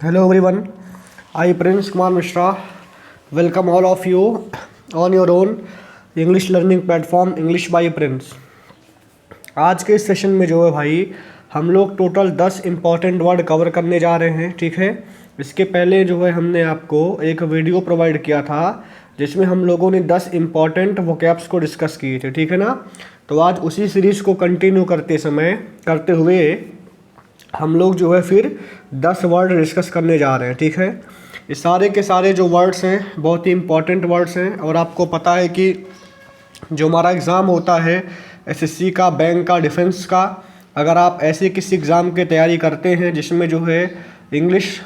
Hello everyone, I Prince Kumar Mishra. Welcome all of you on your own English learning platform English by Prince. आज के इस session में जो है भाई हम लोग टोटल 10 इम्पॉर्टेंट वर्ड कवर करने जा रहे हैं, ठीक है। इसके पहले जो है हमने आपको एक वीडियो प्रोवाइड किया था जिसमें हम लोगों ने 10 इम्पॉर्टेंट वोकैब्स को डिस्कस किए थे, ठीक है ना। तो आज उसी सीरीज़ को कंटिन्यू करते हुए हम लोग जो है फिर 10 वर्ड डिस्कस करने जा रहे हैं, ठीक है। ये सारे के सारे जो वर्ड्स हैं बहुत ही इंपॉर्टेंट वर्ड्स हैं और आपको पता है कि जो हमारा एग्ज़ाम होता है एसएससी का, बैंक का, डिफेंस का, अगर आप ऐसे किसी एग्ज़ाम की तैयारी करते हैं जिसमें जो है इंग्लिश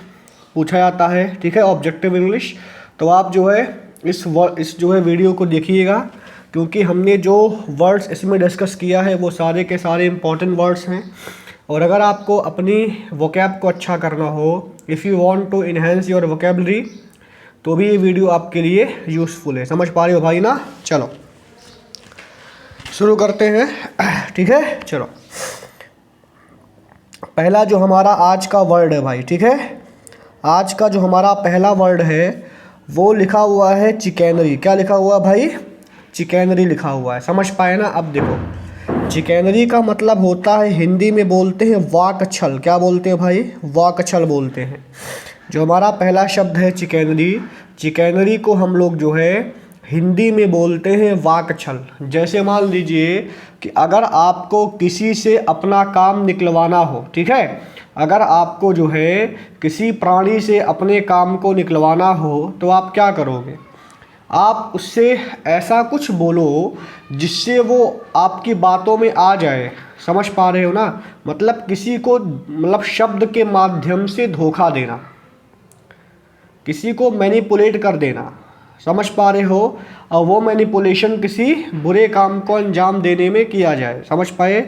पूछा जाता है, ठीक है, ऑब्जेक्टिव इंग्लिश, तो आप जो है इस जो है वीडियो को देखिएगा, क्योंकि हमने जो वर्ड्स इसमें डिस्कस किया है वो सारे के सारे इंपॉर्टेंट वर्ड्स हैं। और अगर आपको अपनी वोकैब को अच्छा करना हो, if you want to enhance your vocabulary, तो भी ये वीडियो आपके लिए यूज़फुल है। समझ पा रहे हो भाई ना। चलो शुरू करते हैं, ठीक है। चलो पहला जो हमारा आज का वर्ड है भाई, ठीक है, आज का जो हमारा पहला वर्ड है वो लिखा हुआ है चिकैनरी। क्या लिखा हुआ है भाई? चिकैनरी लिखा हुआ है। समझ पाए ना। अब देखो, चिकैनरी का मतलब होता है, हिंदी में बोलते हैं वाकछल। क्या बोलते हैं भाई? वाकछल बोलते हैं। जो हमारा पहला शब्द है चिकैनरी, चिकैनरी को हम लोग जो है हिंदी में बोलते हैं वाकछल। जैसे मान लीजिए कि अगर आपको किसी से अपना काम निकलवाना हो, ठीक है, अगर आपको जो है किसी प्राणी से अपने काम को निकलवाना हो तो आप क्या करोगे? आप उससे ऐसा कुछ बोलो जिससे वो आपकी बातों में आ जाए। समझ पा रहे हो ना। मतलब किसी को, मतलब शब्द के माध्यम से धोखा देना, किसी को मैनिपुलेट कर देना। समझ पा रहे हो। और वो मैनिपुलेशन किसी बुरे काम को अंजाम देने में किया जाए। समझ पाए?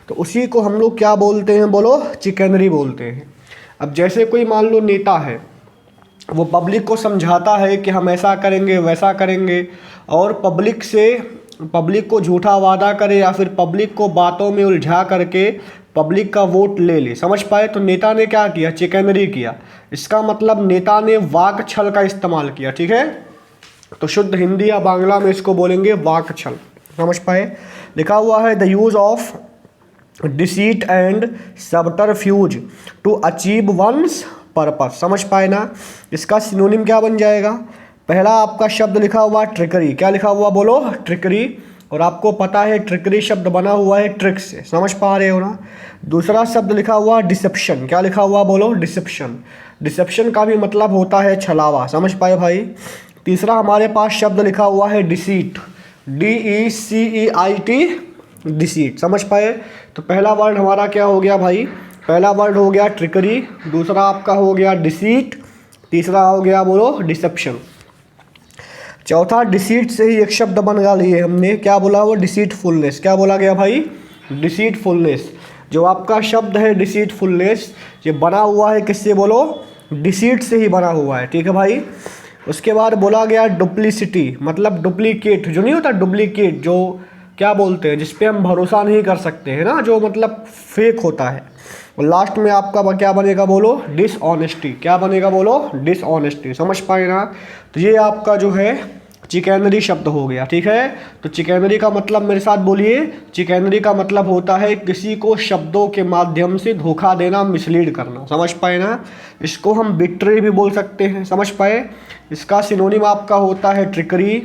तो उसी को हम लोग क्या बोलते हैं? बोलो, चिकैनरी बोलते हैं। अब जैसे कोई मान लो नेता है, वो पब्लिक को समझाता है कि हम ऐसा करेंगे वैसा करेंगे, और पब्लिक को झूठा वादा करे या फिर पब्लिक को बातों में उलझा करके पब्लिक का वोट ले ले। समझ पाए? तो नेता ने क्या किया? चिकैनरी किया। इसका मतलब नेता ने वाकछल का इस्तेमाल किया, ठीक है। तो शुद्ध हिंदी या बांग्ला में इसको बोलेंगे वाकछल। समझ पाए? लिखा हुआ है the use of deceit and subterfuge to achieve one's purpose. समझ पाए ना। इसका सिनोनिम क्या बन जाएगा? पहला आपका शब्द लिखा हुआ ट्रिकरी। क्या लिखा हुआ? बोलो, ट्रिकरी। और आपको पता है ट्रिकरी शब्द बना हुआ है ट्रिक से। समझ पा रहे हो ना। दूसरा शब्द लिखा हुआ डिसेप्शन। क्या लिखा हुआ? बोलो, डिसेप्शन। डिसेप्शन का भी मतलब होता है छलावा। समझ पाए भाई। तीसरा हमारे पास शब्द लिखा हुआ है डिसीट, DECEIT, डिसीट। समझ पाए? तो पहला वर्ड हमारा क्या हो गया भाई? पहला वर्ड हो गया ट्रिकरी, दूसरा आपका हो गया डिसीट, तीसरा हो गया बोलो डिसेप्शन। चौथा डिसीट से ही एक शब्द बना लिए हमने। क्या बोला? वो डिसीटफुलनेस। क्या बोला गया भाई? डिसीटफुलनेस। जो आपका शब्द है डिसीटफुलनेस, ये बना हुआ है किससे? बोलो, डिसीट से ही बना हुआ है, ठीक है भाई। उसके बाद बोला गया डुप्लीसिटी, मतलब डुप्लीकेट। जो नहीं होता डुप्लीकेट, जो क्या बोलते हैं, जिस पे हम भरोसा नहीं कर सकते हैं ना, जो मतलब फेक होता है। और लास्ट में आपका क्या बनेगा? बोलो, डिसऑनेस्टी। क्या बनेगा? बोलो, डिसऑनेस्टी। समझ पाए ना। तो ये आपका जो है चिकैनरी शब्द हो गया, ठीक है। तो चिकैनरी का मतलब मेरे साथ बोलिए, चिकैनरी का मतलब होता है किसी को शब्दों के माध्यम से धोखा देना, मिसलीड करना। समझ पाए ना। इसको हम बिट्रे भी बोल सकते हैं। समझ पाए? इसका सिनोनिम आपका होता है trickery,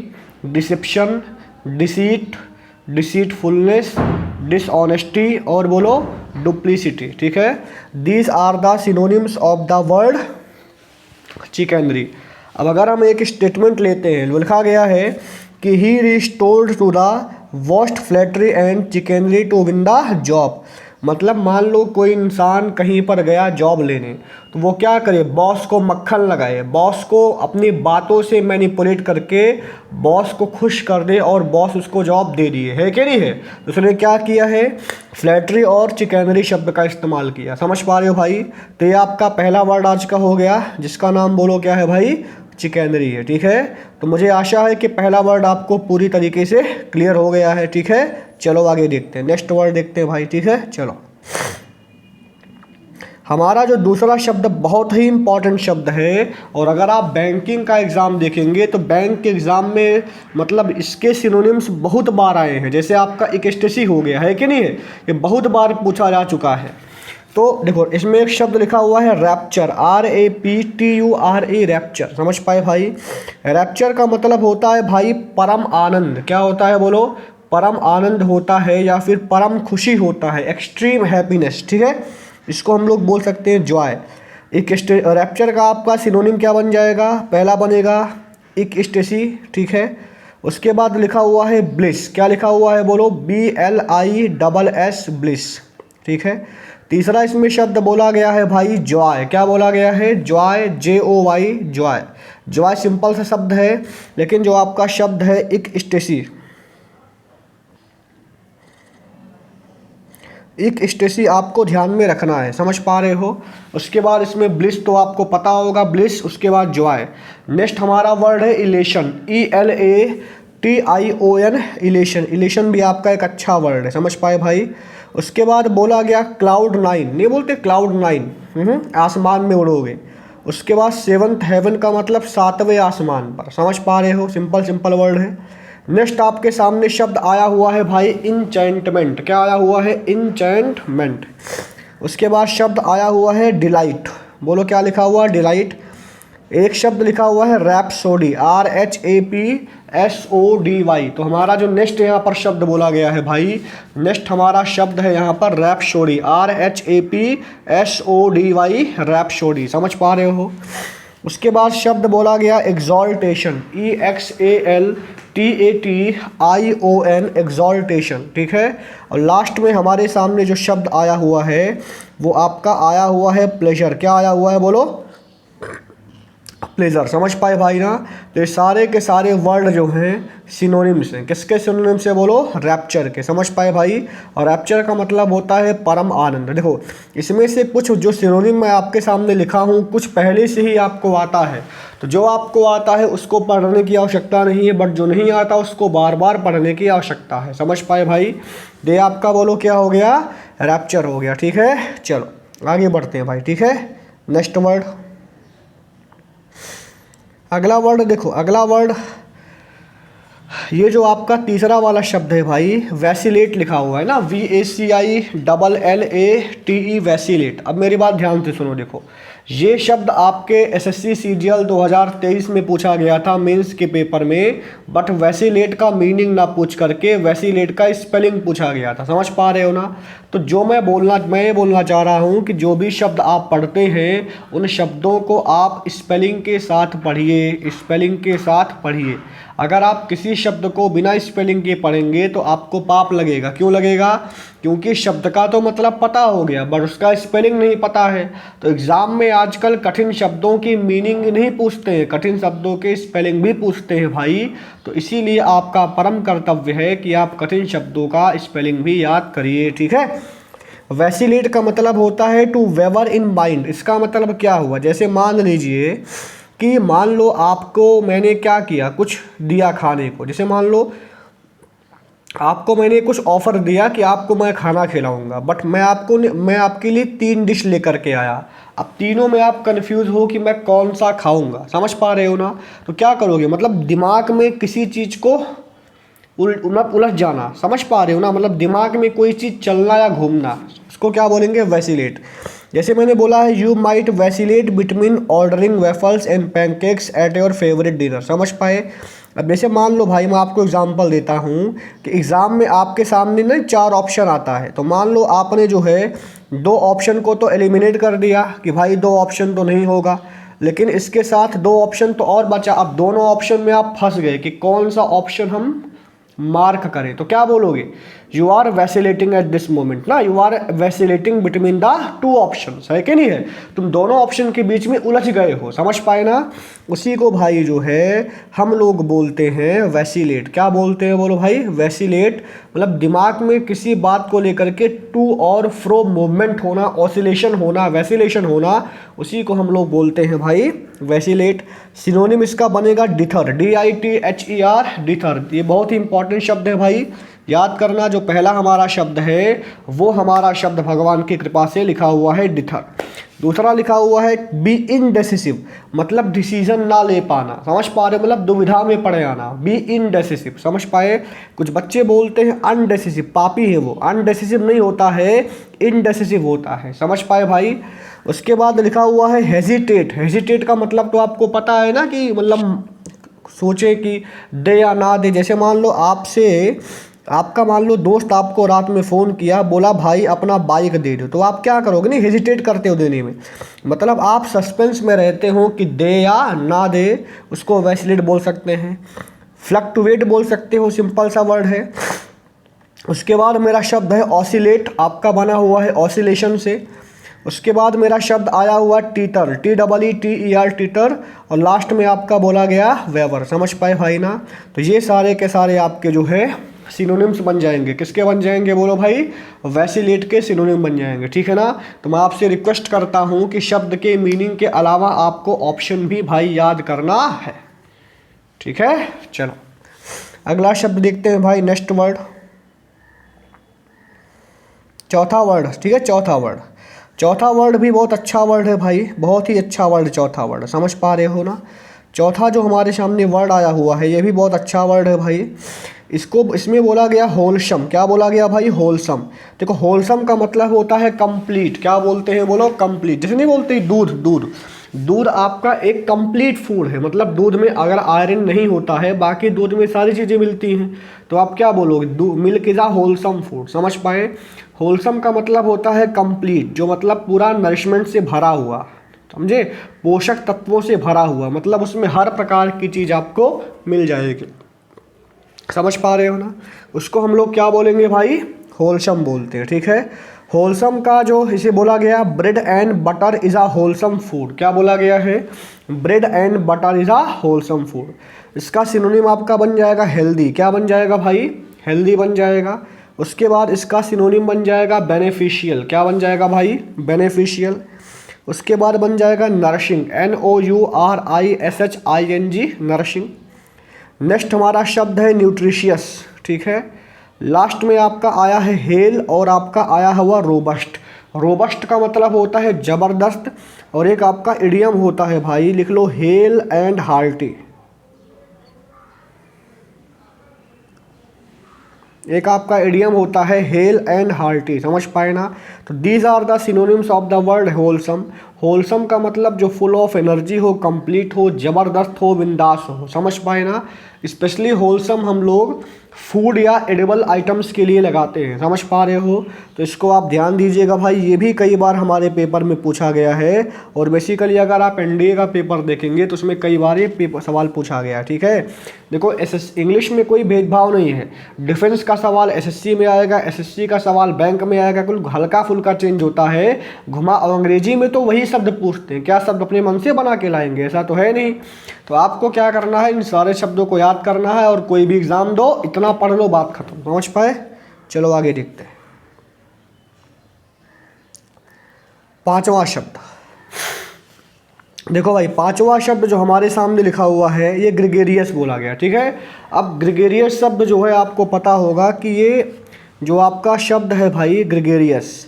deception, deceit, deceitfulness, dishonesty और बोलो डुप्लीसिटी, ठीक है। These are the synonyms of the word chicanery. अब अगर हम एक स्टेटमेंट लेते हैं, लिखा गया है कि he resorted to the worst flattery and chicanery to win the job. मतलब मान लो कोई इंसान कहीं पर गया जॉब लेने, तो वो क्या करे? बॉस को मक्खन लगाए, बॉस को अपनी बातों से मैनिपुलेट करके बॉस को खुश कर दे और बॉस उसको जॉब दे दिए, है कि नहीं है। तो उसने क्या किया है? फ्लैटरी और चिकैनरी शब्द का इस्तेमाल किया। समझ पा रहे हो भाई। तो ये आपका पहला वर्ड आज का हो गया, जिसका नाम बोलो क्या है भाई? चिकैनरी है, ठीक है। तो मुझे आशा है कि पहला वर्ड आपको पूरी तरीके से क्लियर हो गया है, ठीक है। चलो आगे देखते हैं, नेक्स्ट वर्ड देखते हैं भाई, ठीक है। चलो हमारा जो दूसरा शब्द बहुत ही इम्पॉर्टेंट शब्द है, और अगर आप बैंकिंग का एग्ज़ाम देखेंगे तो बैंक के एग्ज़ाम में मतलब इसके सिनोनिम्स बहुत बार आए हैं। जैसे आपका इक्स्टेसी हो गया है कि नहीं है, ये बहुत बार पूछा जा चुका है। तो देखो इसमें एक शब्द लिखा हुआ है रैप्चर, RAPTURE, रैप्चर, समझ पाए भाई। रैप्चर का मतलब होता है भाई परम आनंद। क्या होता है बोलो? परम आनंद होता है या फिर परम खुशी होता है, एक्सट्रीम हैप्पीनेस, ठीक है। इसको हम लोग बोल सकते हैं जॉय। एक रैप्चर का आपका सिनोनिम क्या बन जाएगा? पहला बनेगा इक्स्टेसी, ठीक है। उसके बाद लिखा हुआ है ब्लिस। क्या लिखा हुआ है बोलो? BLISS, ब्लिस, ठीक है। तीसरा इसमें शब्द बोला गया है भाई जॉय। क्या बोला गया है? Joy, JOY, Joy. Joy simple सा शब्द है, लेकिन जो आपका शब्द है इक्स्टेसी, इक्स्टेसी आपको ध्यान में रखना है, समझ पा रहे हो। उसके बाद इसमें ब्लिस तो आपको पता होगा, ब्लिस। उसके बाद जॉय। नेक्स्ट हमारा वर्ड है इलेशन, ELATION, इलेशन। इलेशन भी आपका एक अच्छा वर्ड है, समझ पाए भाई। उसके बाद बोला गया क्लाउड 9, नहीं बोलते क्लाउड 9, आसमान में उड़ोगे। उसके बाद सेवंथ हेवन का मतलब 7वें आसमान पर, समझ पा रहे हो। सिंपल वर्ड है। नेक्स्ट आपके सामने शब्द आया हुआ है भाई इंचेंटमेंट। क्या आया हुआ है? इंचेंटमेंट। उसके बाद शब्द आया हुआ है डिलाइट। बोलो क्या लिखा हुआ? डिलाइट। एक शब्द लिखा हुआ है रैप्सोडी, RHAPSODY। तो हमारा जो नेक्स्ट यहाँ पर शब्द बोला गया है भाई, नेक्स्ट हमारा शब्द है यहाँ पर रैप्सोडी, RHAPSODY, रैप्सोडी, समझ पा रहे हो। उसके बाद शब्द बोला गया एग्जॉल्टेशन, EXALTATION, एग्जॉल्टेशन, ठीक है। और लास्ट में हमारे सामने जो शब्द आया हुआ है वो आपका आया हुआ है प्लेजर। क्या आया हुआ है बोलो? प्लेजर, समझ पाए भाई ना। तो ये सारे के सारे वर्ड जो हैं सिनोनिम्स हैं। किसके सिनोनिम्स से बोलो? रैप्चर के, समझ पाए भाई। और रैप्चर का मतलब होता है परम आनंद। देखो इसमें से कुछ जो सिनोनिम मैं आपके सामने लिखा हूँ, कुछ पहले से ही आपको आता है, तो जो आपको आता है उसको पढ़ने की आवश्यकता नहीं है, बट जो नहीं आता उसको बार बार पढ़ने की आवश्यकता है, समझ पाए भाई। ये आपका बोलो क्या हो गया? रैप्चर हो गया, ठीक है। चलो आगे बढ़ते हैं भाई, ठीक है। नेक्स्ट वर्ड, अगला वर्ड देखो। अगला वर्ड ये जो आपका तीसरा वाला शब्द है भाई, वैसिलेट लिखा हुआ है ना, VACILLATE, वैसिलेट। अब मेरी बात ध्यान से सुनो। देखो ये शब्द आपके SSC CGL 2023 में पूछा गया था मेंस के पेपर में, बट वैसिलेट का मीनिंग ना पूछ करके वैसिलेट का स्पेलिंग पूछा गया था, समझ पा रहे हो ना। तो जो मैं ये बोलना चाह रहा हूँ कि जो भी शब्द आप पढ़ते हैं उन शब्दों को आप स्पेलिंग के साथ पढ़िए, स्पेलिंग के साथ पढ़िए। अगर आप किसी शब्द को बिना स्पेलिंग के पढ़ेंगे तो आपको पाप लगेगा। क्यों लगेगा? क्योंकि शब्द का तो मतलब पता हो गया बट उसका स्पेलिंग नहीं पता है। तो एग्ज़ाम में आजकल कठिन शब्दों की मीनिंग नहीं पूछते हैं, कठिन शब्दों के स्पेलिंग भी पूछते हैं भाई। तो इसीलिए आपका परम कर्तव्य है कि आप कठिन शब्दों का स्पेलिंग भी याद करिए, ठीक है। वैसिलेट का मतलब होता है टू वेवर इन माइंड। इसका मतलब क्या हुआ? जैसे मान लीजिए कि मान लो आपको मैंने क्या किया, कुछ दिया खाने को। जैसे मान लो आपको मैंने कुछ ऑफ़र दिया कि आपको मैं खाना खिलाऊंगा, बट मैं आपके लिए 3 डिश लेकर के आया। अब तीनों में आप कंफ्यूज हो कि मैं कौन सा खाऊंगा, समझ पा रहे हो ना। तो क्या करोगे? मतलब दिमाग में किसी चीज़ को उलझ जाना, समझ पा रहे हो ना। मतलब दिमाग में कोई चीज़ चलना या घूमना, उसको क्या बोलेंगे? वैसिलेट। जैसे मैंने बोला है you might vacillate between ordering waffles and pancakes at your favourite dinner, समझ पाए। अब जैसे मान लो भाई, मैं आपको एग्जांपल देता हूँ कि एग्ज़ाम में आपके सामने ना 4 ऑप्शन आता है। तो मान लो आपने जो है 2 ऑप्शन को तो एलिमिनेट कर दिया कि भाई 2 ऑप्शन तो नहीं होगा, लेकिन इसके साथ 2 ऑप्शन तो और बचा। अब दोनों ऑप्शन में आप फंस गए कि कौन सा ऑप्शन हम मार्क करें। तो क्या बोलोगे? You are vacillating at this moment ना, you are vacillating between the 2 option, है कि नहीं है। तुम दोनों ऑप्शन के बीच में उलझ गए हो, समझ पाए ना। उसी को भाई जो है हम लोग बोलते हैं वैसिलेट। क्या बोलते हैं बोलो भाई? वैसिलेट। मतलब दिमाग में किसी बात को लेकर के टू और फ्रो मूवमेंट होना, ऑसिलेशन होना, वैसिलेशन होना, उसी को हम लोग बोलते हैं भाई वैसिलेट। सिनोनिम इसका बनेगा डिथर, DITHER, डिथर। ये बहुत ही इंपॉर्टेंट शब्द है भाई, याद करना। जो पहला हमारा शब्द है वो हमारा शब्द भगवान की कृपा से लिखा हुआ है डिथर। दूसरा लिखा हुआ है बी इनडेसिसिव, मतलब डिसीजन ना ले पाना, समझ पा रहे हो, मतलब दुविधा में पड़ जाना, बी इनडेसिसिव, समझ पाए। कुछ बच्चे बोलते हैं अनडेसिसिव, पापी है वो, अनडेसिसिव नहीं होता है, इनडेसिसिव होता है, समझ पाए भाई। उसके बाद लिखा हुआ है हेजिटेट, हेजिटेट का मतलब तो आपको पता है ना कि मतलब सोचे कि दे या ना दे। जैसे मान लो आपसे आपका मान लो दोस्त आपको रात में फ़ोन किया, बोला भाई अपना बाइक दे दो, तो आप क्या करोगे, नहीं हेजिटेट करते हो देने में, मतलब आप सस्पेंस में रहते हो कि दे या ना दे। उसको वैसिलेट बोल सकते हैं, फ्लक्टुएट बोल सकते हो, सिंपल सा वर्ड है। उसके बाद मेरा शब्द है ऑसिलेट, आपका बना हुआ है ऑसिलेशन से। उसके बाद मेरा शब्द आया हुआ टीटर, TEETER टीटर, और लास्ट में आपका बोला गया वेवर, समझ पाए भाई ना। तो ये सारे के सारे आपके जो है सिनोनिम्स बन जाएंगे, किसके बन जाएंगे बोलो भाई, वैसिलेट के सिनोनिम बन जाएंगे, ठीक है ना। तो मैं आपसे रिक्वेस्ट करता हूँ कि शब्द के मीनिंग के अलावा आपको ऑप्शन भी भाई याद करना है, ठीक है। चलो अगला शब्द देखते हैं भाई, नेक्स्ट वर्ड, चौथा वर्ड, ठीक है। चौथा वर्ड भी बहुत अच्छा वर्ड है भाई, बहुत ही अच्छा वर्ड, चौथा वर्ड, समझ पा रहे हो ना। चौथा जो हमारे सामने वर्ड आया हुआ है ये भी बहुत अच्छा वर्ड है भाई। इसमें बोला गया होलसम, क्या बोला गया भाई, होलसम। देखो होलसम का मतलब होता है कंप्लीट, क्या बोलते हैं बोलो, कंप्लीट। जैसे नहीं बोलते दूध आपका एक कंप्लीट फूड है, मतलब दूध में अगर आयरन नहीं होता है, बाकी दूध में सारी चीज़ें मिलती हैं, तो आप क्या बोलोगे, milk is a wholesome food, समझ पाए। होलसम का मतलब होता है कंप्लीट, जो मतलब पूरा नरिशमेंट से भरा हुआ, समझे, पोषक तत्वों से भरा हुआ, मतलब उसमें हर प्रकार की चीज़ आपको मिल जाएगी, समझ पा रहे हो ना। उसको हम लोग क्या बोलेंगे भाई, होलसम बोलते हैं, ठीक है। होलसम का जो इसे बोला गया, bread and butter is a wholesome food, क्या बोला गया है, bread and butter is a wholesome food. इसका सिनोनिम आपका बन जाएगा हेल्दी, क्या बन जाएगा भाई, हेल्दी बन जाएगा। उसके बाद इसका सिनोनिम बन जाएगा बेनिफिशियल, क्या बन जाएगा भाई, बेनिफिशियल। उसके बाद बन जाएगा नरिशिंग, NOURISHING, नरिशिंग। नेक्स्ट हमारा शब्द है न्यूट्रिशियस, ठीक है। लास्ट में आपका आया है हेल, और आपका आया हुआ रोबस्ट। रोबस्ट का मतलब होता है ज़बरदस्त, और एक आपका इडियम होता है भाई, लिख लो हेल एंड हार्टी। एक आपका इडियम होता है हेल एंड हार्टी, समझ पाए ना। तो these are the synonyms of the word wholesome. Wholesome का मतलब जो फुल ऑफ एनर्जी हो, कंप्लीट हो, ज़बरदस्त हो, बिंदास हो, समझ पाए ना। स्पेशली होलसम हम लोग फूड या एडिबल आइटम्स के लिए लगाते हैं, समझ पा रहे हो। तो इसको आप ध्यान दीजिएगा भाई, ये भी कई बार हमारे पेपर में पूछा गया है, और बेसिकली अगर आप NDA का पेपर देखेंगे तो उसमें कई बार ये सवाल पूछा गया है, ठीक है। देखो इंग्लिश में कोई भेदभाव नहीं है, डिफेंस का सवाल SSC में आएगा, SSC का सवाल बैंक में आएगा, कुल हल्का फुल्का चेंज होता है घुमा, और अंग्रेजी में तो वही शब्द पूछते हैं, क्या शब्द अपने मन से बना के लाएंगे, ऐसा तो है नहीं। तो आपको क्या करना है, इन सारे शब्दों को याद करना है, और कोई भी एग्जाम दो इतना पढ़ लो, बात खत्म, समझ पाए। चलो आगे देखते हैं। पांचवा शब्द, देखो भाई पांचवा शब्द जो हमारे सामने लिखा हुआ है ये ग्रेगेरियस बोला गया, ठीक है। अब ग्रेगेरियस शब्द जो है आपको पता होगा कि ये जो आपका शब्द है भाई ग्रेगेरियस,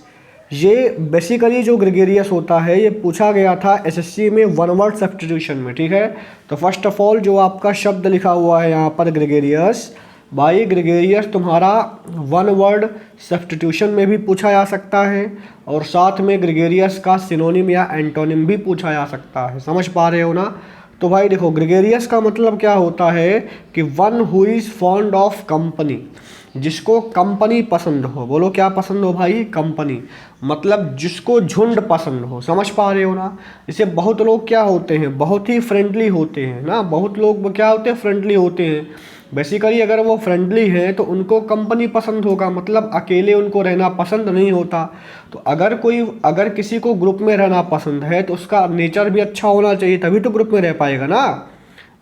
ये बेसिकली जो ग्रेगेरियस होता है ये पूछा गया था SSC में वन वर्ड सब्स्टिट्यूशन में, ठीक है। तो फर्स्ट ऑफ ऑल जो आपका शब्द लिखा हुआ है यहाँ पर ग्रेगेरियस, भाई ग्रेगेरियस तुम्हारा वन वर्ड सब्स्टिट्यूशन में भी पूछा जा सकता है, और साथ में ग्रेगेरियस का सिनोनिम या एंटोनिम भी पूछा जा सकता है, समझ पा रहे हो ना। तो भाई देखो ग्रेगेरियस का मतलब क्या होता है कि one who is fond of company, जिसको कंपनी पसंद हो, बोलो क्या पसंद हो भाई, कंपनी, मतलब जिसको झुंड पसंद हो, समझ पा रहे हो ना। जैसे बहुत लोग क्या होते हैं, बहुत ही फ्रेंडली होते हैं ना, बहुत लोग क्या होते हैं, फ्रेंडली होते हैं। बेसिकली अगर वो फ्रेंडली है तो उनको कंपनी पसंद होगा, मतलब अकेले उनको रहना पसंद नहीं होता। तो अगर किसी को ग्रुप में रहना पसंद है तो उसका नेचर भी अच्छा होना चाहिए, तभी तो ग्रुप में रह पाएगा ना।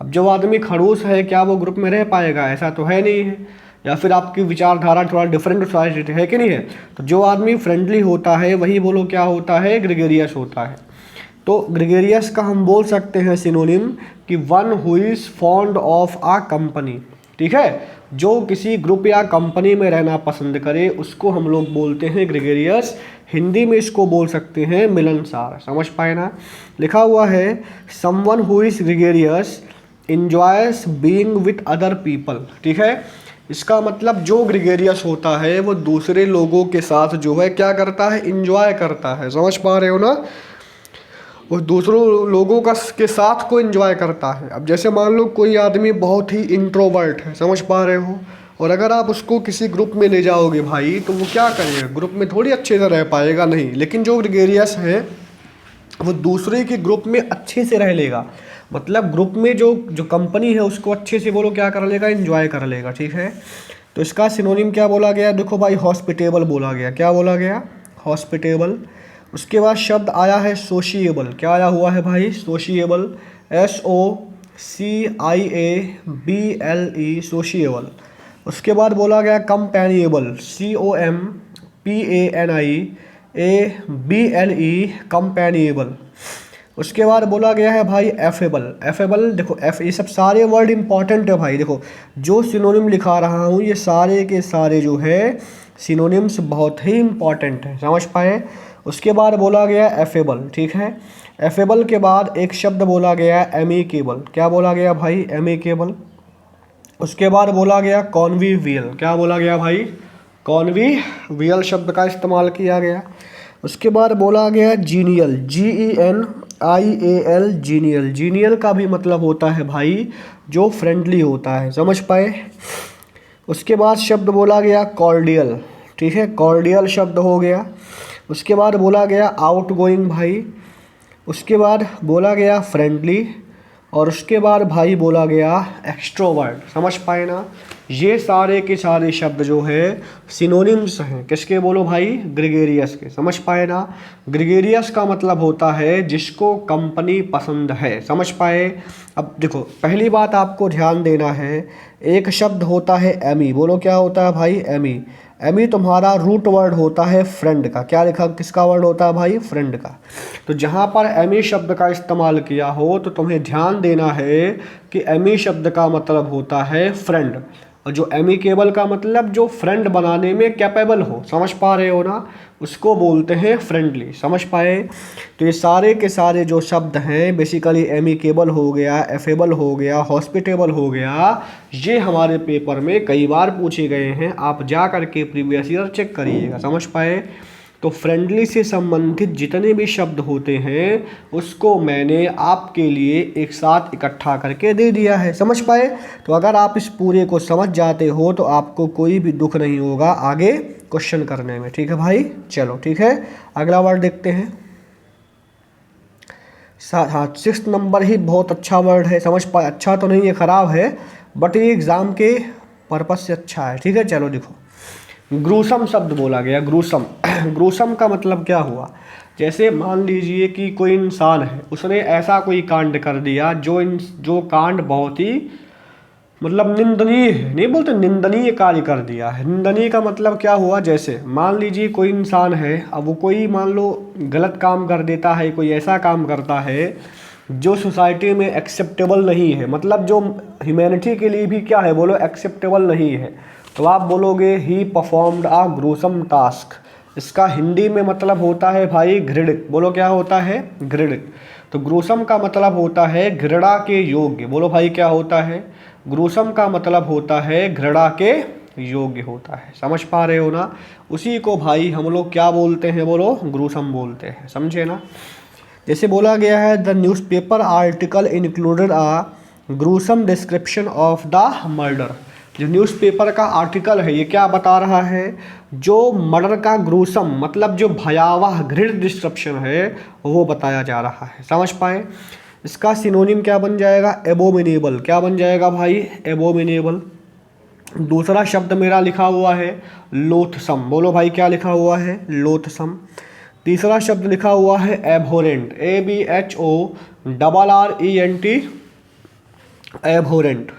अब जो आदमी खड़ूस है क्या वो ग्रुप में रह पाएगा, ऐसा तो है नहीं है। या फिर आपकी विचारधारा थोड़ा डिफरेंट सोसाइटी है कि नहीं है। तो जो आदमी फ्रेंडली होता है वही बोलो क्या होता है, ग्रेगेरियस होता है। तो ग्रेगेरियस का हम बोल सकते हैं सिनोनिम कि one who is fond of a company, ठीक है। जो किसी ग्रुप या कंपनी में रहना पसंद करे उसको हम लोग बोलते हैं ग्रेगेरियस। हिंदी में इसको बोल सकते हैं मिलनसार। समझ पाए ना। लिखा हुआ है someone who is gregarious enjoys being with other people. ठीक है, इसका मतलब जो ग्रेगेरियस होता है वो दूसरे लोगों के साथ जो है क्या करता है, इंजॉय करता है। समझ पा रहे हो ना, वो दूसरों लोगों का के साथ को एंजॉय करता है। अब जैसे मान लो कोई आदमी बहुत ही इंट्रोवर्ट है, समझ पा रहे हो, और अगर आप उसको किसी ग्रुप में ले जाओगे भाई तो वो क्या करेगा, ग्रुप में थोड़ी अच्छे से रह पाएगा, नहीं। लेकिन जो ग्रेगेरियस है वो दूसरे के ग्रुप में अच्छे से रह लेगा, मतलब ग्रुप में जो जो कंपनी है उसको अच्छे से बोलो क्या कर लेगा, एंजॉय कर लेगा। ठीक है, तो इसका सिनोनिम क्या बोला गया, देखो भाई हॉस्पिटेबल बोला गया। क्या बोला गया, हॉस्पिटेबल। उसके बाद शब्द आया है सोशिएबल। क्या आया हुआ है भाई, सोशिएबल, SOCIABLE, सोशिएबल। उसके बाद बोला गया कंपेनिएबल, COMPANIABLE, कंपेनिएबल। उसके बाद बोला गया है भाई एफेबल। एफेबल देखो ये सब सारे वर्ड इंपॉर्टेंट है भाई। देखो जो सिनोनिम लिखा रहा हूँ ये सारे के सारे जो है सिनोनिम्स बहुत ही इंपॉर्टेंट है, समझ पाए। उसके बाद बोला गया एफेबल। ठीक है, एफेबल के बाद एक शब्द बोला गया एमिकेबल। क्या बोला गया भाई, एमिकेबल। उसके बाद बोला गया कॉन्विवियल। क्या बोला गया भाई, कॉन्विवियल शब्द का इस्तेमाल किया गया। उसके बाद बोला गया जीनियल, GENIAL, जीनियल। जीनियल का भी मतलब होता है भाई जो फ्रेंडली होता है, समझ पाए। उसके बाद शब्द बोला गया कॉर्डियल। ठीक है, कॉर्डियल शब्द हो गया। उसके बाद बोला गया आउटगोइंग भाई। उसके बाद बोला गया फ्रेंडली, और उसके बाद भाई बोला गया एक्सट्रोवर्ट। समझ पाए ना, ये सारे के सारे शब्द जो है सिनोनिम्स हैं किसके, बोलो भाई ग्रेगेरियस के। समझ पाए ना, ग्रेगेरियस का मतलब होता है जिसको कंपनी पसंद है। समझ पाए। अब देखो पहली बात आपको ध्यान देना है, एक शब्द होता है एमी। बोलो क्या होता है भाई, एमी। एमी तुम्हारा रूट वर्ड होता है फ्रेंड का। क्या लिखा, किसका वर्ड होता है भाई, फ्रेंड का। तो जहाँ पर एमी शब्द का इस्तेमाल किया हो तो तुम्हें ध्यान देना है कि एमी शब्द का मतलब होता है फ्रेंड, और जो एमिकेबल का मतलब जो फ्रेंड बनाने में कैपेबल हो। समझ पा रहे हो ना, उसको बोलते हैं फ्रेंडली। समझ पाए। तो ये सारे के सारे जो शब्द हैं बेसिकली एमिकेबल हो गया, एफेबल हो गया, हॉस्पिटेबल हो गया, ये हमारे पेपर में कई बार पूछे गए हैं। आप जा करके प्रीवियस ईयर चेक करिएगा। समझ पाए। तो फ्रेंडली से संबंधित जितने भी शब्द होते हैं उसको मैंने आपके लिए एक साथ इकट्ठा करके दे दिया है। समझ पाए। तो अगर आप इस पूरे को समझ जाते हो तो आपको कोई भी दुख नहीं होगा आगे क्वेश्चन करने में। ठीक है भाई, चलो ठीक है, अगला वर्ड देखते हैं। हाँ, 6 नंबर ही बहुत अच्छा वर्ड है। समझ पाए, अच्छा तो नहीं है, ख़राब है, बट ये एग्ज़ाम के पर्पज़ से अच्छा है। ठीक है, चलो देखो ग्रूसम शब्द बोला गया, ग्रूसम। ग्रूसम का मतलब क्या हुआ, जैसे मान लीजिए कि कोई इंसान है, उसने ऐसा कोई कांड कर दिया जो कांड बहुत ही मतलब निंदनीय है, नहीं बोलते निंदनीय कार्य कर दिया है। निंदनीय का मतलब क्या हुआ, जैसे मान लीजिए कोई इंसान है, अब वो कोई मान लो गलत काम कर देता है, कोई ऐसा काम करता है जो सोसाइटी में एक्सेप्टेबल नहीं है, मतलब जो ह्यूमैनिटी के लिए भी क्या है बोलो एक्सेप्टेबल नहीं है, तो आप बोलोगे he performed a gruesome task. इसका हिंदी में मतलब होता है भाई घृणित। बोलो क्या होता है, घृणित। तो ग्रूसम का मतलब होता है घृणा के योग्य। बोलो भाई क्या होता है, ग्रूसम का मतलब होता है घृणा के योग्य होता है। समझ पा रहे हो ना, उसी को भाई हम लोग क्या बोलते हैं, बोलो ग्रूसम बोलते हैं। समझे ना। जैसे बोला गया है the newspaper article included a gruesome description of the murder. जो न्यूज़पेपर का आर्टिकल है ये क्या बता रहा है, जो मर्डर का ग्रूसम मतलब जो भयावह घृणित डिस्क्रिप्शन है वो बताया जा रहा है। समझ पाए। इसका सिनोनिम क्या बन जाएगा, एबोमिनेबल। क्या बन जाएगा भाई, एबोमिनेबल। दूसरा शब्द मेरा लिखा हुआ है लोथसम। बोलो भाई क्या लिखा हुआ है, लोथसम। तीसरा शब्द लिखा हुआ है एबहोरेंट, ABHORRENT, एबहोरेंट।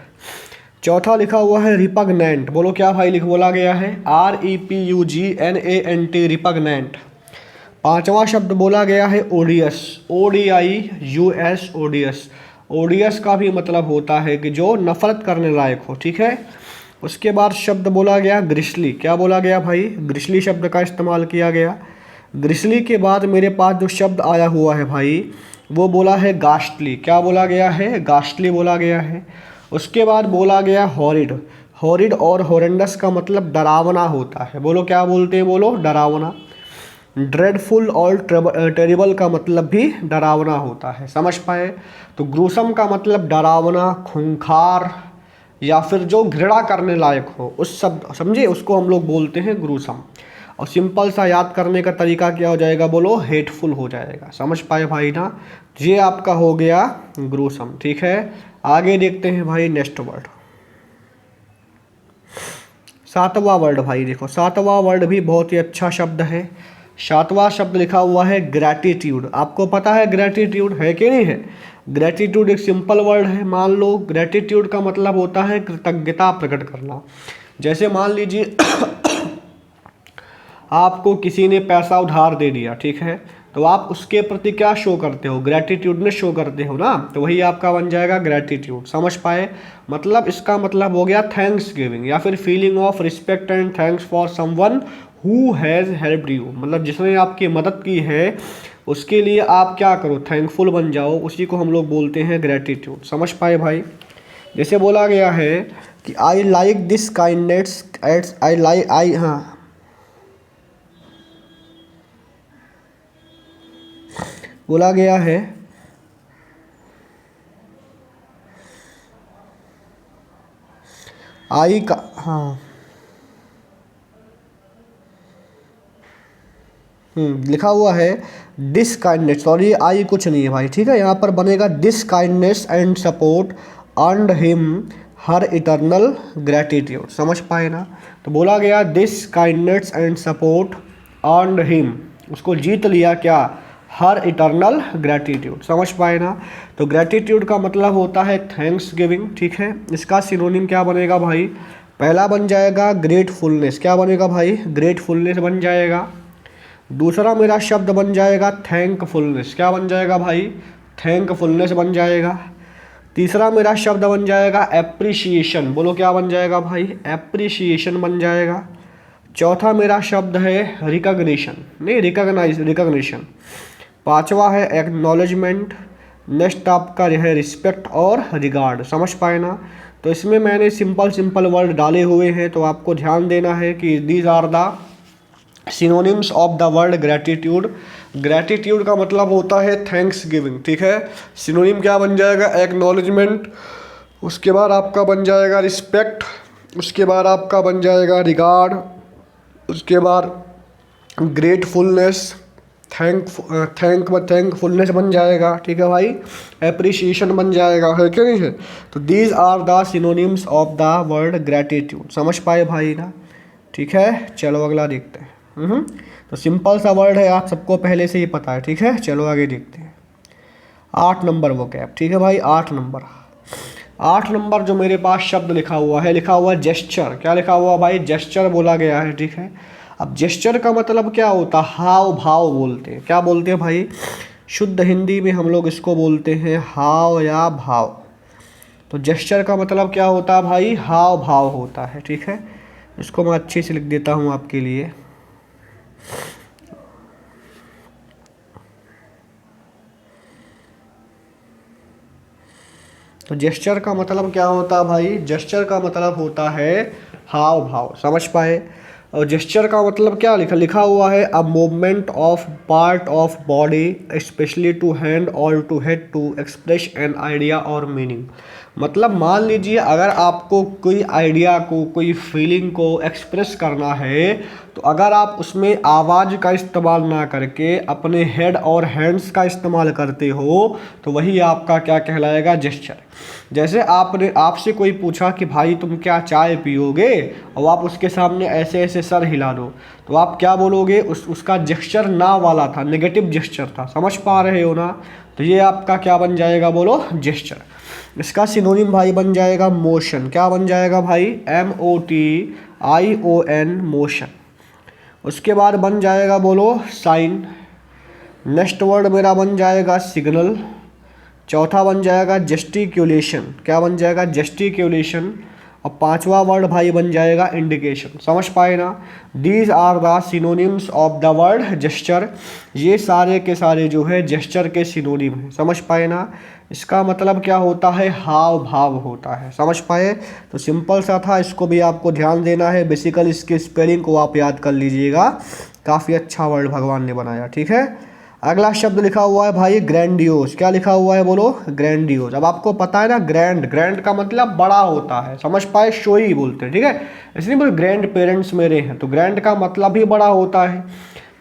चौथा लिखा हुआ है रिपगनेंट। बोलो क्या भाई बोला गया है, REPUGNANT, रिपगनेंट। पांचवा शब्द बोला गया है ओडियस, ODIUS, ओडियस। ओडियस का भी मतलब होता है कि जो नफरत करने लायक हो, ठीक है। उसके बाद शब्द बोला गया ग्रिसली। क्या बोला गया भाई? ग्रिसली शब्द का इस्तेमाल किया गया। ग्रिसली के बाद मेरे पास जो शब्द आया हुआ है भाई वो बोला है गास्टली। क्या बोला गया है? गास्टली बोला गया है। उसके बाद बोला गया हॉरिड। हॉरिड और हॉरेंडस का मतलब डरावना होता है। बोलो क्या बोलते हैं? बोलो डरावना। ड्रेडफुल और टेरिबल का मतलब भी डरावना होता है, समझ पाए? तो ग्रूसम का मतलब डरावना, खूंखार या फिर जो घृणा करने लायक हो, उस शब्द समझे, उसको हम लोग बोलते हैं ग्रूसम। और सिंपल सा याद करने का तरीका क्या हो जाएगा? बोलो हेटफुल हो जाएगा। समझ पाए भाई ना? ये आपका हो गया ग्रूसम, ठीक है। आगे देखते हैं भाई नेक्स्ट वर्ड, सातवां वर्ड। भाई देखो सातवां वर्ड भी बहुत ही अच्छा शब्द है। सातवां शब्द लिखा हुआ है ग्रैटिट्यूड। आपको पता है ग्रैटिट्यूड है कि नहीं है? ग्रैटिट्यूड एक सिंपल वर्ड है। मान लो ग्रैटिट्यूड का मतलब होता है कृतज्ञता प्रकट करना। जैसे मान लीजिए आपको किसी ने पैसा उधार दे दिया, ठीक है, तो आप उसके प्रति क्या शो करते हो? ग्रैटिट्यूडनेस शो करते हो ना, तो वही आपका बन जाएगा ग्रैटिट्यूड। समझ पाए? मतलब इसका मतलब हो गया थैंक्स गिविंग या फिर feeling of respect and thanks for someone who has helped you. मतलब जिसने आपकी मदद की है उसके लिए आप क्या करो? थैंकफुल बन जाओ। उसी को हम लोग बोलते हैं ग्रैटिट्यूड। समझ पाए भाई? जैसे बोला गया है कि I like this kindness it's I like I हाँ बोला गया है आई का हाँ लिखा हुआ है दिस काइंडनेस, सॉरी आई कुछ नहीं है भाई, ठीक है। यहाँ पर बनेगा this kindness and support earned him her eternal gratitude. समझ पाए ना? तो बोला गया this kindness and support earned him, उसको जीत लिया क्या? हर इटर्नल ग्रैटिट्यूड। समझ पाए ना? तो ग्रैटिट्यूड का मतलब होता है थैंक्स गिविंग, ठीक है। इसका सिनोनिम क्या बनेगा भाई? पहला बन जाएगा ग्रेटफुलनेस। क्या बनेगा भाई? ग्रेटफुलनेस बन जाएगा। दूसरा मेरा शब्द बन जाएगा थैंकफुलनेस। क्या बन जाएगा भाई? थैंकफुलनेस बन जाएगा। तीसरा मेरा शब्द बन जाएगा एप्रिसिएशन। बोलो क्या बन जाएगा भाई? एप्रिसिएशन बन जाएगा। चौथा मेरा शब्द है रिकग्निशन, नहीं रिकग्निशन। पांचवा है एक्नॉलेजमेंट। नेक्स्ट आपका है रिस्पेक्ट और रिगार्ड। समझ पाए ना? तो इसमें मैंने सिंपल वर्ड डाले हुए हैं, तो आपको ध्यान देना है कि these are the synonyms of the word gratitude. Gratitude का मतलब होता है थैंक्स गिविंग, ठीक है। सिनोनिम क्या बन जाएगा? एक्नॉलेजमेंट। उसके बाद आपका बन जाएगा रिस्पेक्ट। उसके बाद आपका बन जाएगा रिगार्ड। उसके बाद ग्रेटफुलनेस, थैंकफुलनेस बन जाएगा, ठीक है भाई। एप्रिसिएशन बन जाएगा, है क्या नहीं है? तो these are the synonyms of the word gratitude. समझ पाए भाई ना? ठीक है, चलो अगला देखते हैं। तो सिंपल सा वर्ड है, आप सबको पहले से ही पता है, ठीक है। चलो आगे देखते हैं। 8 नंबर वो कैप, ठीक है भाई। 8 नंबर जो मेरे पास शब्द लिखा हुआ है जेस्चर। क्या लिखा हुआ भाई? जेस्चर बोला गया है, ठीक है। अब जेस्चर का मतलब क्या होता है? हाव भाव बोलते हैं। क्या बोलते हैं भाई? शुद्ध हिंदी में हम लोग इसको बोलते हैं हाव या भाव। तो जेस्चर का मतलब क्या होता है भाई? हाव भाव होता है, ठीक है। इसको मैं अच्छे से लिख देता हूँ आपके लिए। तो जेस्चर का मतलब क्या होता है भाई? जेस्चर का मतलब होता है हाव भाव। समझ पाए? और जेस्चर का मतलब क्या लिखा हुआ है? A movement of part of body especially to hand और to head to express an idea और मीनिंग। मतलब मान लीजिए अगर आपको कोई आइडिया को, कोई फीलिंग को एक्सप्रेस करना है, तो अगर आप उसमें आवाज़ का इस्तेमाल ना करके अपने हेड और हैंड्स का इस्तेमाल करते हो, तो वही आपका क्या कहलाएगा? जेस्चर। जैसे आपसे कोई पूछा कि भाई तुम क्या चाय पियोगे, और आप उसके सामने ऐसे ऐसे सर हिला दो, तो आप क्या बोलोगे? उसका जेस्चर ना वाला था, नेगेटिव जेस्चर था। समझ पा रहे हो ना? तो ये आपका क्या बन जाएगा? बोलो जेस्चर। इसका सिनोनिम भाई बन जाएगा मोशन। क्या बन जाएगा भाई? MOTION, motion. उसके बाद बन जाएगा बोलो साइन। नेक्स्ट वर्ड मेरा बन जाएगा सिग्नल। चौथा बन जाएगा जेस्टिक्यूलेशन, क्या बन जाएगा, जेस्टिक्यूलेशन। और पांचवा वर्ड भाई बन जाएगा इंडिकेशन। समझ पाए ना। These are the synonyms of the word gesture, ये सारे के सारे जो है जेस्चर के सिनोनिम हैं। समझ पाए ना। इसका मतलब क्या होता है, हाव भाव होता है। समझ पाए। तो सिंपल सा था, इसको भी आपको ध्यान देना है। बेसिकली इसके स्पेलिंग को आप याद कर लीजिएगा, काफ़ी अच्छा वर्ड भगवान ने बनाया। ठीक है। अगला शब्द लिखा हुआ है भाई ग्रैंडियोज, क्या लिखा हुआ है बोलो, ग्रैंडियोज। अब आपको पता है ना, ग्रैंड, ग्रैंड का मतलब बड़ा होता है। समझ पाए, शोई बोलते हैं। ठीक है, इसलिए बोले ग्रैंड पेरेंट्स मेरे हैं, तो ग्रैंड का मतलब भी बड़ा होता है।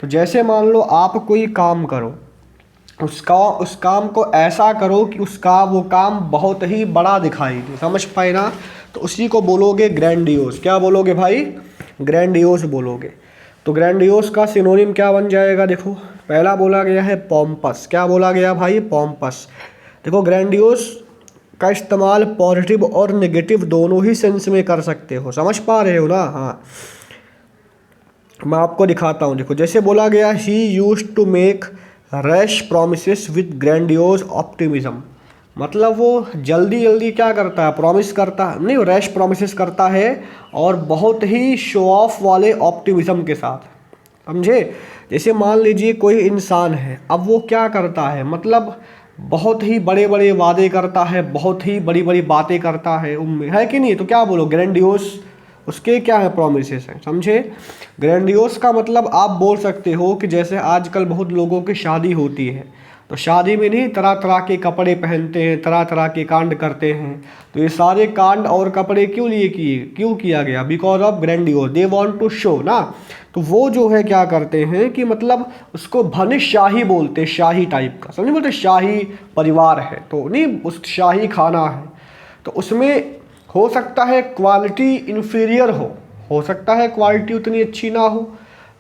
तो जैसे मान लो आप कोई काम करो, उस काम को ऐसा करो कि उसका वो काम बहुत ही बड़ा दिखाई दे। समझ पाए ना। तो उसी को बोलोगे ग्रैंडियोज। क्या बोलोगे भाई, ग्रैंडियोज बोलोगे। तो ग्रैंडियोज का सिनोनिम क्या बन जाएगा, देखो पहला बोला गया है पॉम्पस। क्या बोला गया भाई, पॉम्पस। देखो ग्रैंडियोज का इस्तेमाल पॉजिटिव और नेगेटिव दोनों ही सेंस में कर सकते हो। समझ पा रहे हो ना। हाँ, मैं आपको दिखाता हूँ। देखो जैसे बोला गया, he used to make rash promises with grandiose optimism, मतलब वो जल्दी जल्दी क्या करता है, प्रॉमिस करता है, नहीं रैश प्रॉमिसेस करता है और बहुत ही शो ऑफ वाले ऑप्टिमिज्म के साथ। समझे। जैसे मान लीजिए कोई इंसान है, अब वो क्या करता है, मतलब बहुत ही बड़े बड़े वादे करता है, बहुत ही बड़ी बड़ी बातें करता है, है कि नहीं। तो क्या बोलो, ग्रैंडियोस उसके क्या है, प्रोमिसेस हैं। समझे। ग्रैंडियोस का मतलब आप बोल सकते हो कि जैसे आजकल बहुत लोगों की शादी होती है, तो शादी में नहीं तरह तरह के कपड़े पहनते हैं, तरह तरह के कांड करते हैं। तो ये सारे कांड और कपड़े क्यों किया गया, because of grandiose, they want to show ना। तो वो जो है क्या करते हैं कि मतलब उसको भले शाही बोलते, शाही टाइप का, समझे, बोलते शाही परिवार है तो नहीं, उस शाही खाना है तो उसमें हो सकता है क्वालिटी इन्फीरियर हो सकता है क्वालिटी उतनी अच्छी ना हो,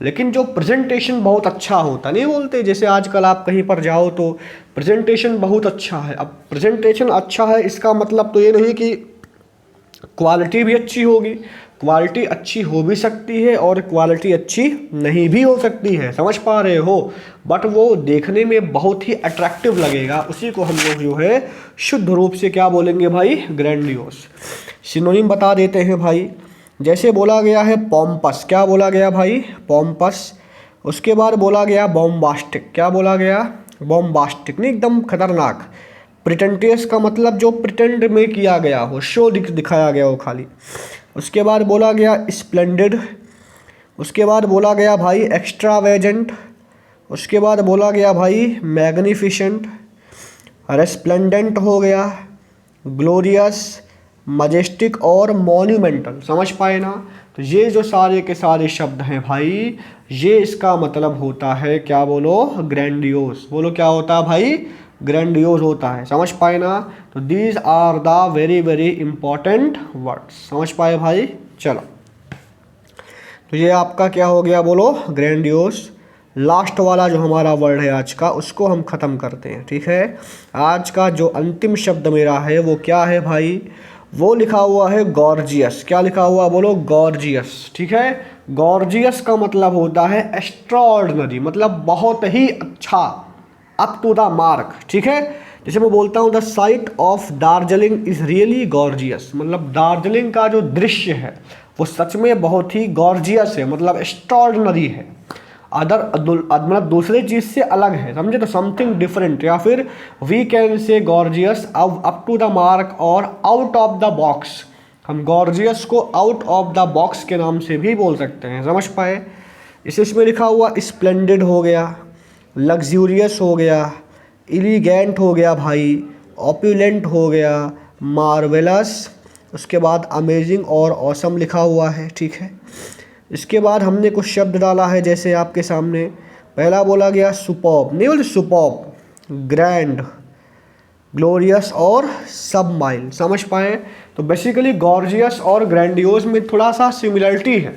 लेकिन जो प्रेजेंटेशन बहुत अच्छा होता, नहीं बोलते जैसे आजकल आप कहीं पर जाओ तो प्रेजेंटेशन बहुत अच्छा है। अब प्रेजेंटेशन अच्छा है इसका मतलब तो ये नहीं कि क्वालिटी भी अच्छी होगी। क्वालिटी अच्छी हो भी सकती है और क्वालिटी अच्छी नहीं भी हो सकती है। समझ पा रहे हो। बट वो देखने में बहुत ही अट्रैक्टिव लगेगा, उसी को हम लोग जो है शुद्ध रूप से क्या बोलेंगे भाई, ग्रैंडियोस। सिनोनिम बता देते हैं भाई। जैसे बोला गया है पॉम्पस, क्या बोला गया भाई, पॉम्पस। उसके बाद बोला गया बॉम्बास्टिक, क्या बोला गया, बॉम्बास्टिक, नहीं एकदम खतरनाक। प्रिटेंटियस का मतलब जो प्रिटेंड में किया गया हो, शो दिखाया गया हो खाली। उसके बाद बोला गया स्प्लेंडेड। उसके बाद बोला गया भाई एक्स्ट्रावेजेंट। उसके बाद बोला गया भाई मैग्निफिसेंट। रेस्प्लेंडेंट हो गया, ग्लोरियस, मजेस्टिक और मॉन्यूमेंटल। समझ पाए ना। तो ये जो सारे के सारे शब्द हैं भाई, ये इसका मतलब होता है क्या बोलो, ग्रैंडियोस। बोलो क्या होता है भाई, ग्रैंडियोस होता है। समझ पाए ना। तो these are the very very important words. समझ पाए भाई। चलो, तो ये आपका क्या हो गया बोलो, ग्रैंडियोस। लास्ट वाला जो हमारा वर्ड है आज का, उसको हम ख़त्म करते हैं। ठीक है। आज का जो अंतिम शब्द मेरा है वो क्या है भाई, वो लिखा हुआ है गॉर्जियस। क्या लिखा हुआ बोलो, गॉर्जियस। ठीक है। गॉर्जियस का मतलब होता है एक्स्ट्राऑर्डिनरी, मतलब बहुत ही अच्छा, अप टू द मार्क। ठीक है। जैसे मैं बोलता हूँ the site of Darjeeling is really gorgeous, मतलब दार्जिलिंग का जो दृश्य है वो सच में बहुत ही गॉर्जियस है, मतलब एक्स्ट्राऑर्डिनरी है, मतलब दूसरे चीज़ से अलग है। समझे। तो समथिंग डिफरेंट, या फिर we can say gorgeous up to the mark और आउट ऑफ द बॉक्स। हम गॉर्जियस को आउट ऑफ द बॉक्स के नाम से भी बोल सकते हैं। समझ पाए। इसमें लिखा हुआ स्प्लेंडेड हो गया, लग्जूरियस हो गया, एलिगेंट हो गया भाई, ऑपुलेंट हो गया, मार्वेलस, उसके बाद अमेजिंग और ऑसम लिखा हुआ है। ठीक है। इसके बाद हमने कुछ शब्द डाला है, जैसे आपके सामने पहला बोला गया सुपर्ब, नहीं बोलते सुपर्ब, ग्रैंड, ग्लोरियस और सबमाइल। समझ पाए। तो बेसिकली गॉर्जियस और ग्रैंडियोस में थोड़ा सा सिमिलरिटी है,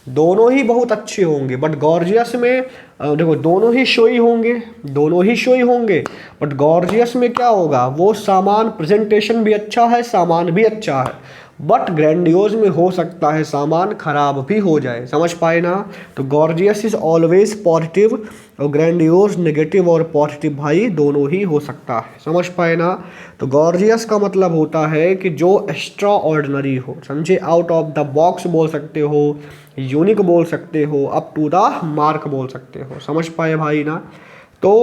दोनों ही बहुत अच्छे होंगे, बट गॉर्जियस में देखो दोनों ही शोई होंगे, बट गॉर्जियस में क्या होगा, वो सामान प्रेजेंटेशन भी अच्छा है, सामान भी अच्छा है, बट ग्रैंडियोज में हो सकता है सामान खराब भी हो जाए, समझ पाए ना। तो गॉर्जियस इज ऑलवेज पॉजिटिव और ग्रैंडियोज नेगेटिव और पॉजिटिव भाई दोनों ही हो सकता है, समझ पाए ना। तो गॉर्जियस का मतलब होता है कि जो एक्स्ट्रा ऑर्डिनरी हो, समझे, आउट ऑफ द बॉक्स बोल सकते हो, यूनिक बोल सकते हो, अप टू द मार्क बोल सकते हो, समझ पाए भाई ना। तो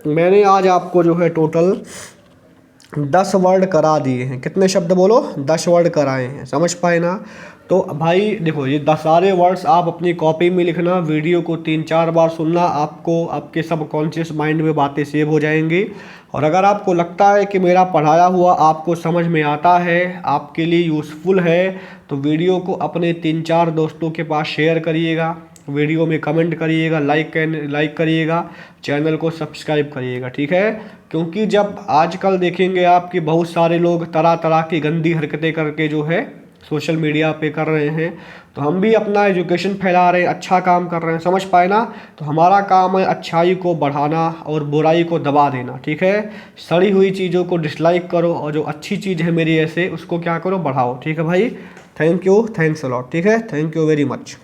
मैंने आज आपको जो है टोटल 10 वर्ड करा दिए हैं। कितने शब्द बोलो? 10 वर्ड कराए हैं, समझ पाए ना। तो भाई देखो, ये 10 सारे वर्ड्स आप अपनी कॉपी में लिखना, वीडियो को 3-4 बार सुनना, आपको आपके सबकॉन्शियस माइंड में बातें सेव हो जाएंगी। और अगर आपको लगता है कि मेरा पढ़ाया हुआ आपको समझ में आता है, आपके लिए यूज़फुल है, तो वीडियो को अपने 3-4 दोस्तों के पास शेयर करिएगा, वीडियो में कमेंट करिएगा, लाइक करिएगा, चैनल को सब्सक्राइब करिएगा, ठीक है। क्योंकि जब आजकल देखेंगे आप कि बहुत सारे लोग तरह तरह की गंदी हरकतें करके जो है सोशल मीडिया पे कर रहे हैं, तो हम भी अपना एजुकेशन फैला रहे हैं, अच्छा काम कर रहे हैं, समझ पाए ना। तो हमारा काम है अच्छाई को बढ़ाना और बुराई को दबा देना, ठीक है। सड़ी हुई चीज़ों को डिसलाइक करो और जो अच्छी चीज़ है मेरी ऐसे उसको क्या करो, बढ़ाओ, ठीक है भाई। Thank you, thanks a lot, ठीक है, थैंक यू वेरी मच।